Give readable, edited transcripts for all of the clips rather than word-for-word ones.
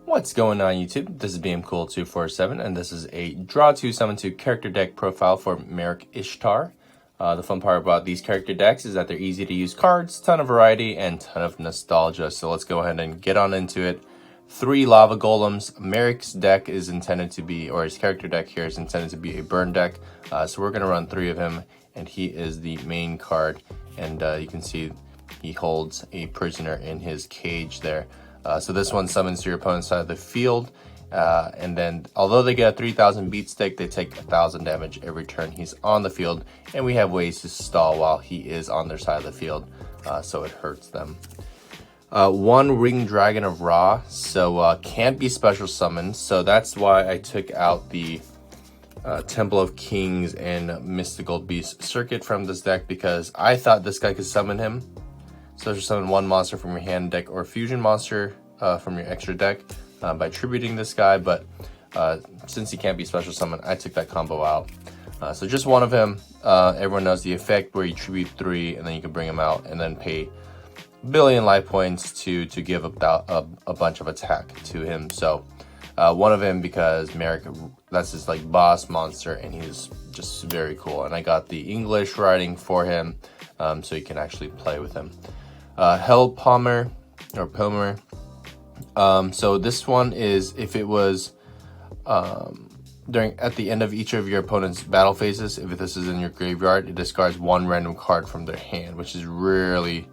What's going on YouTube? This is BMCool247 and this is a Draw 272 character deck profile for Marik Ishtar. The fun part about these character decks is that they're easy to use cards, ton of variety, and ton of nostalgia. So let's go ahead and get on into it. 3 lava golems. Marik's deck is intended to be, or his character deck here is intended to be a burn deck. So we're going to run 3 of him, and he is the main card. And you can see he holds a prisoner in his cage there. So this one summons to your opponent's side of the field, and then although they get a 3000 beat stick, they take 1000 damage every turn he's on the field, and we have ways to stall while he is on their side of the field, so it hurts them. 1 Ring Dragon of Ra, so can't be special summoned, so that's why I took out the Temple of Kings and Mystical Beast circuit from this deck, because I thought this guy could summon him. Special summon 1 monster from your hand deck or fusion monster from your extra deck by tributing this guy, but since he can't be special summoned, I took that combo out. So just 1 of him. Everyone knows the effect where you tribute 3 and then you can bring him out and then pay a billion life points to give a bunch of attack to him. So 1 of him because Marik, that's his like boss monster, and he's just very cool. And I got the English writing for him, so you can actually play with him. Hell Palmer or Pomer. So this one is if it was at the end of each of your opponent's battle phases, if this is in your graveyard, it discards 1 random card from their hand, which is really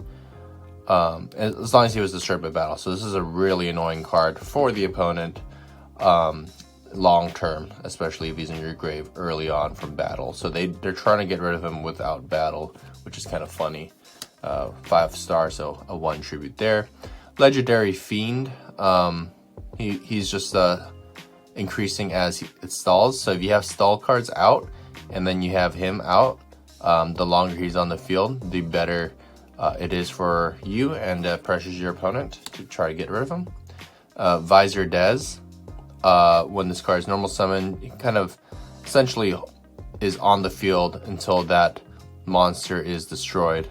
as long as he was disturbed by battle. So this is a really annoying card for the opponent long term, especially if he's in your grave early on from battle. So they're trying to get rid of him without battle, which is kind of funny. 5-star, so a 1 tribute there. Legendary Fiend. He's just increasing as it stalls. So if you have stall cards out and then you have him out, the longer he's on the field, the better it is for you, and pressures your opponent to try to get rid of him. Visor Dez. When this card is normal summon, it kind of essentially is on the field until that monster is destroyed.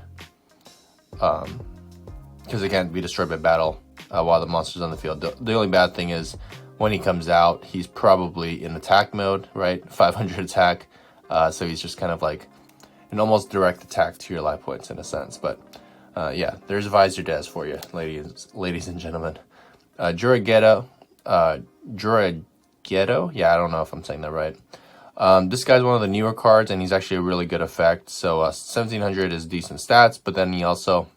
Because it can't be destroyed by battle while the monster's on the field. The only bad thing is when he comes out, he's probably in attack mode, right? 500 attack, so he's just kind of like an almost direct attack to your life points in a sense. But yeah, there's Visor Dez for you, ladies and gentlemen. Juragedo, yeah, I don't know if I'm saying that right. This guy's one of the newer cards, and he's actually a really good effect. So 1700 is decent stats, but then he also,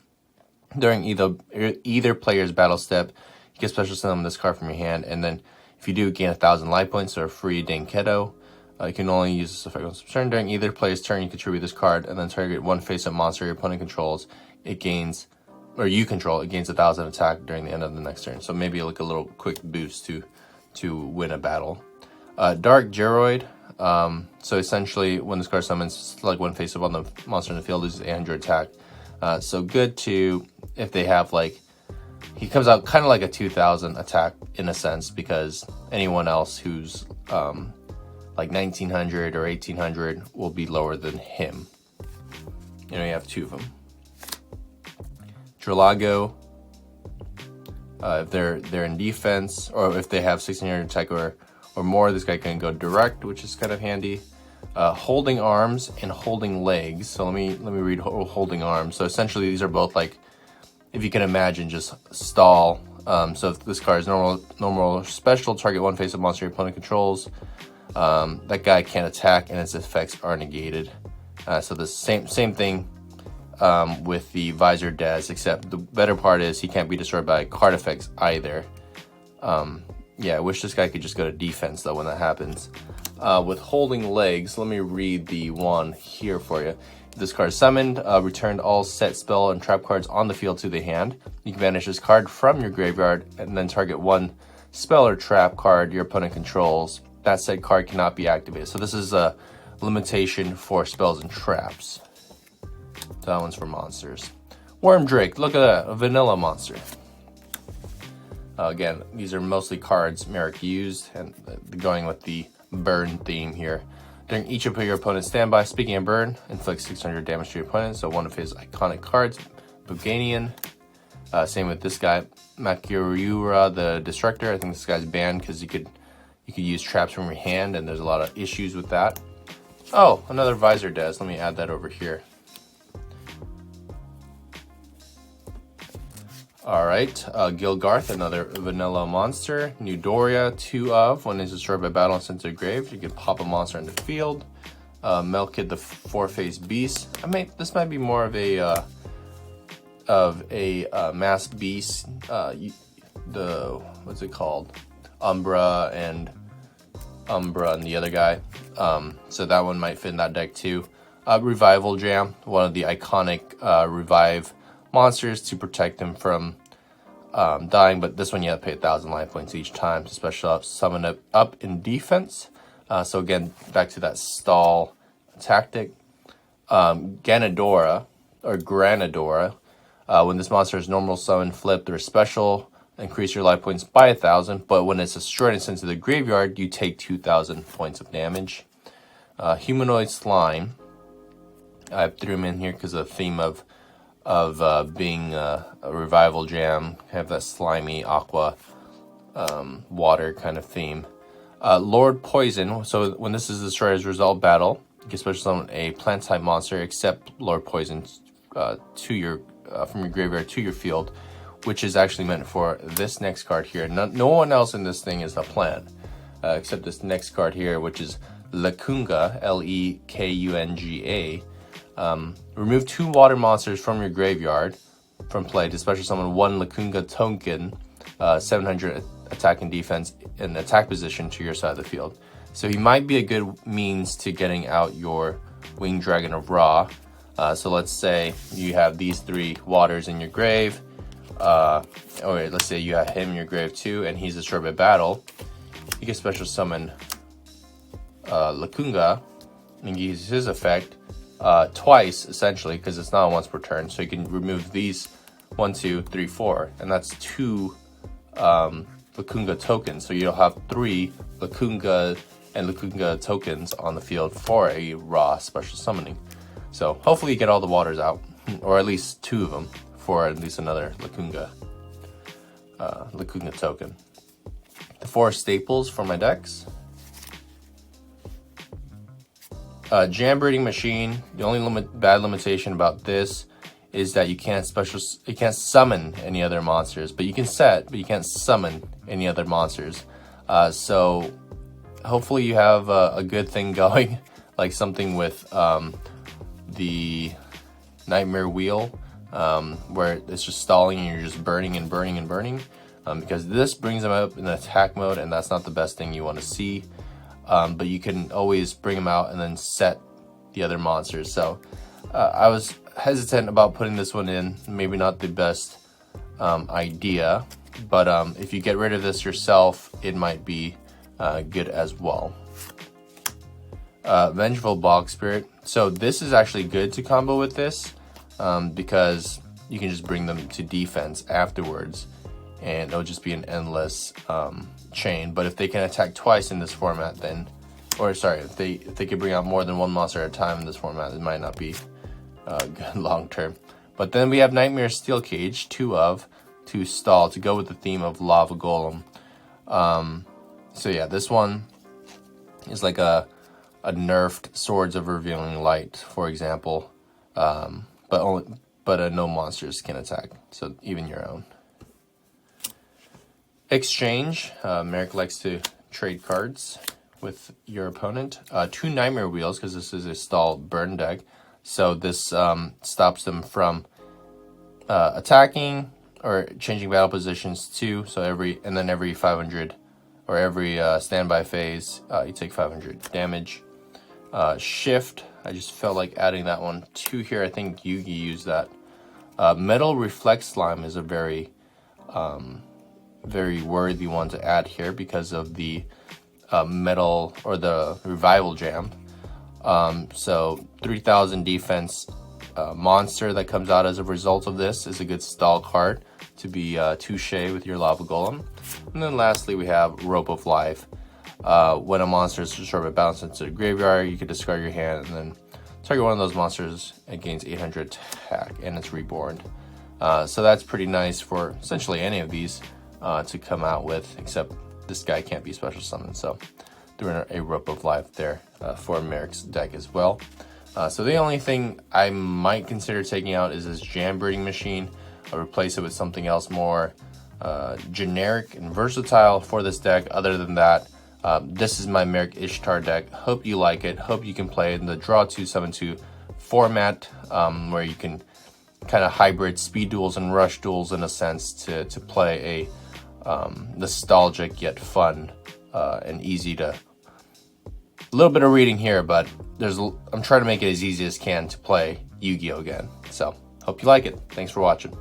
during either player's battle step, you can special summon this card from your hand, and then if you do, gain 1000 life points or a free Denkedo. You can only use this effect on turn. During either player's turn, you contribute this card, and then target 1 face-up monster your opponent controls. It gains, or you control, it gains 1000 attack during the end of the next turn. So maybe like a little quick boost to win a battle. Dark Geroid. So essentially, when this card summons, like 1 face up on the monster in the field, loses 800 attack. So good to, if they have like, he comes out kind of like a 2000 attack in a sense, because anyone else who's like 1900 or 1800 will be lower than him. You know, you have 2 of them. Dralago. If they're in defense, or if they have 1600 attack or more, this guy can go direct, which is kind of handy. Holding arms and holding legs. So let me read holding arms. So essentially, these are both like, if you can imagine, just stall. So if this card is normal special, target 1 face-up monster your opponent controls. That guy can't attack, and its effects are negated. So the same thing with the Visor Dez, except the better part is he can't be destroyed by card effects either. Yeah, I wish this guy could just go to defense, though, when that happens. With holding legs, let me read the one here for you. If this card is summoned, return all set spell and trap cards on the field to the hand. You can banish this card from your graveyard and then target 1 spell or trap card your opponent controls. That said card cannot be activated. So this is a limitation for spells and traps. So that one's for monsters. Worm Drake, look at that, a vanilla monster. Again, these are mostly cards Marik used, and going with the burn theme here. During each of your opponent's standby, speaking of burn, inflicts 600 damage to your opponent, so 1 of his iconic cards. Buganian, Same with this guy, Makiura the Destructor. I think this guy's banned because you could use traps from your hand, and there's a lot of issues with that. Oh, another Visor Des. Let me add that over here. Alright, Gilgarth, another vanilla monster. New Doria, 2 of. When it's destroyed by battle and sent to the grave, you can pop a monster in the field. Melkid, the 4-faced beast. This might be more of a masked beast. What's it called? Umbra and the other guy. So that one might fit in that deck too. Revival Jam, one of the iconic revive monsters to protect them from dying, but this one you have to pay 1,000 life points each time to special summon it up in defense. So again, back to that stall tactic. Ganadora or Granadora, when this monster is normal summon, flip, their special, increase your life points by 1,000, but when it's destroyed and sent to the graveyard, you take 2,000 points of damage. Humanoid Slime, I threw him in here because of the theme of being a revival jam, have that slimy aqua water kind of theme. Lord Poison, so when this is destroyed as a result of battle, you can special summon a plant type monster except Lord Poison to your from your graveyard to your field, which is actually meant for this next card here. No one else in this thing is a plant except this next card here, which is Lekunga, Lekunga. Remove 2 water monsters from your graveyard from play to special summon 1 Lekunga token, 700 attack and defense in attack position to your side of the field. So he might be a good means to getting out your Winged Dragon of Ra. So let's say you have these 3 waters in your grave, or let's say you have him in your grave too, and he's destroyed by battle. You can special summon Lekunga and use his effect twice, essentially, because it's not once per turn. So you can remove these 1, 2, 3, 4, and that's 2 Lekunga tokens. So you'll have 3 Lekunga and Lekunga tokens on the field for a Ra special summoning. So hopefully you get all the waters out, or at least 2 of them for at least another Lekunga token. The 4 staples for my decks. Jam Breeding Machine. The only bad limitation about this is that you can't summon any other monsters, but you can set, but you can't summon any other monsters. So hopefully you have a good thing going, like something with the Nightmare Wheel, where it's just stalling and you're just burning and burning and burning, because this brings them up in attack mode, and that's not the best thing you want to see. But you can always bring them out and then set the other monsters. So I was hesitant about putting this one in. Maybe not the best idea, but if you get rid of this yourself, it might be good as well. Vengeful Bog Spirit. So this is actually good to combo with this because you can just bring them to defense afterwards, and it'll just be an endless chain. But if they can attack twice in this format, then, or sorry, if they can bring out more than 1 monster at a time in this format, it might not be good long term. But then we have Nightmare Steel Cage, 2 of, to stall, to go with the theme of Lava Golem. So yeah, this one is like a nerfed Swords of Revealing Light, for example, but no monsters can attack, so even your own. Exchange. Marik likes to trade cards with your opponent. 2 Nightmare Wheels, because this is a stall burn deck. So this stops them from attacking or changing battle positions too. So every 500 or every standby phase, you take 500 damage. Shift. I just felt like adding that one to here. I think Yugi used that. Metal Reflect Slime is a very worthy one to add here because of the metal or the revival jam. So 3000 defense monster that comes out as a result of this is a good stall card to be touche with your Lava Golem. And then lastly we have Rope of Life. When a monster is destroyed by bounce into the graveyard, you can discard your hand and then target one of those monsters and gains 800 attack, and it's reborn. So that's pretty nice for essentially any of these to come out with, except this guy can't be special summoned. So doing a Rope of Life there for Marik's deck as well. So the only thing I might consider taking out is this Jam Breeding Machine. I'll replace it with something else more generic and versatile for this deck. Other than that, this is my Marik Ishtar deck. Hope you like it. Hope you can play in the Draw 2, Summon 2 format, where you can kind of hybrid speed duels and rush duels in a sense to play a nostalgic yet fun and easy to... A little bit of reading here, but I'm trying to make it as easy as can to play Yu-Gi-Oh again. So hope you like it. Thanks for watching.